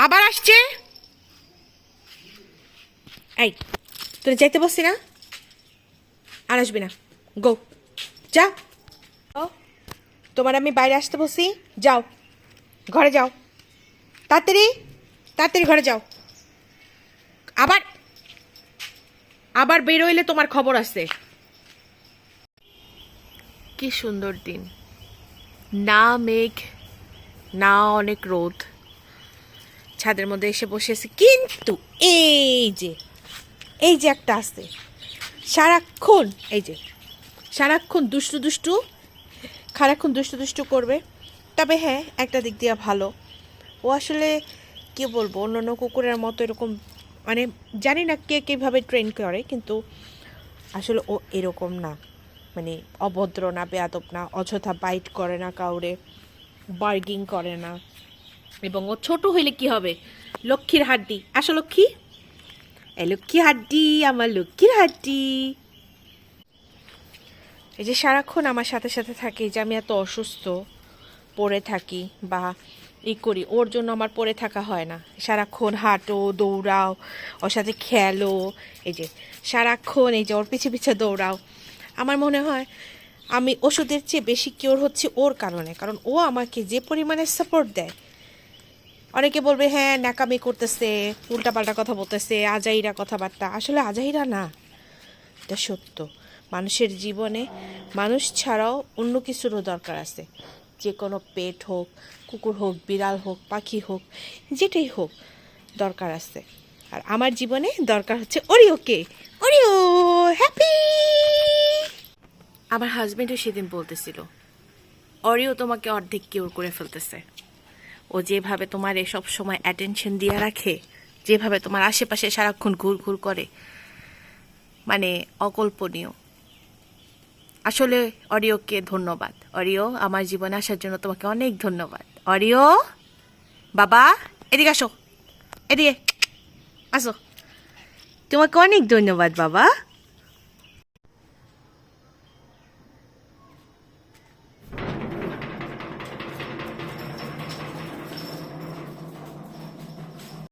আবার আসছে। এই তোর যাইতে বসছি না, আর আসবি না, গো যা। তোমার আমি বাইরে আসতে বসি, যাও ঘরে যাও, তাড়াতাড়ি তাড়াতাড়ি ঘরে যাও। আবার আবার বেরোইলে তোমার খবর আছে। কি সুন্দর দিন, না মেঘ না অনেক রোদ, ছাদের মধ্যে এসে বসে আছি। কিন্তু এই যে একটা আছে সারাক্ষণ, এই যে সারাক্ষণ দুষ্টু দুষ্টু, সারাক্ষণ দুষ্টু দুষ্টু করবে। তবে হ্যাঁ, একটা দিক দিয়ে ভালো, ও আসলে কি বলবো, অন্যান্য কুকুরের মতো এরকম, মানে জানি না কে কীভাবে ট্রেন করে, কিন্তু আসলে ও এরকম না, মানে অভদ্র না, বেয়াদব না, অযথা বাইট করে না কাউরে, বার্গিং করে না। এবং ও ছোট হইলে কি হবে, লক্ষ্মীর হাড্ডি। আসো লক্ষ্মী, এই লক্ষ্মী হাড্ডি, আমার লক্ষ্মীর হাড্ডি। এই যে সারাক্ষণ আমার সাথে সাথে থাকে, যে আমি এত অসুস্থ পড়ে থাকি বা করি, ওর জন্য আমার পড়ে থাকা হয় না। সারাক্ষণ হাঁটো, দৌড়াও, ওর সাথে খেলো, এই যে সারাক্ষণ এই যে ওর পিছে পিছে দৌড়াও। আমার মনে হয় আমি ওষুধের চেয়ে বেশি কিওর হচ্ছে ওর কারণে, কারণ ও আমাকে যে পরিমাণে সাপোর্ট দেয়। অনেকে বলবে হ্যাঁ ন্যাকামি করতেছে, উল্টাপাল্টা কথা বলতেছে, আজাইরা কথাবার্তা। আসলে আজাইরা না, এটা সত্য। মানুষের জীবনে মানুষ ছাড়াও অন্য কিছুরও দরকার আছে। যে কোনো পেট হোক, কুকুর হোক, বিড়াল হোক, পাখি হোক, যেটাই হোক, দরকার আছে। আর আমার জীবনে দরকার হচ্ছে অরিওকে। Oreo happy. আমার হাজবেন্ডও সেদিন বলতেছিল, অরিও তোমাকে অর্ধেক কিওর করে ফেলতেছে। ও যেভাবে তোমার সব সময় অ্যাটেনশন দিয়ে রাখে, যেভাবে তোমার আশেপাশে সারাক্ষণ ঘুর ঘুর করে, মানে অকল্পনীয়। আসলে অরিওকে ধন্যবাদ। অরিও, আমার জীবনে আসার জন্য তোমাকে অনেক ধন্যবাদ। অরিও বাবা, এদিকে আসো, এদিকে আসো, তোমাকে অনেক ধন্যবাদ বাবা।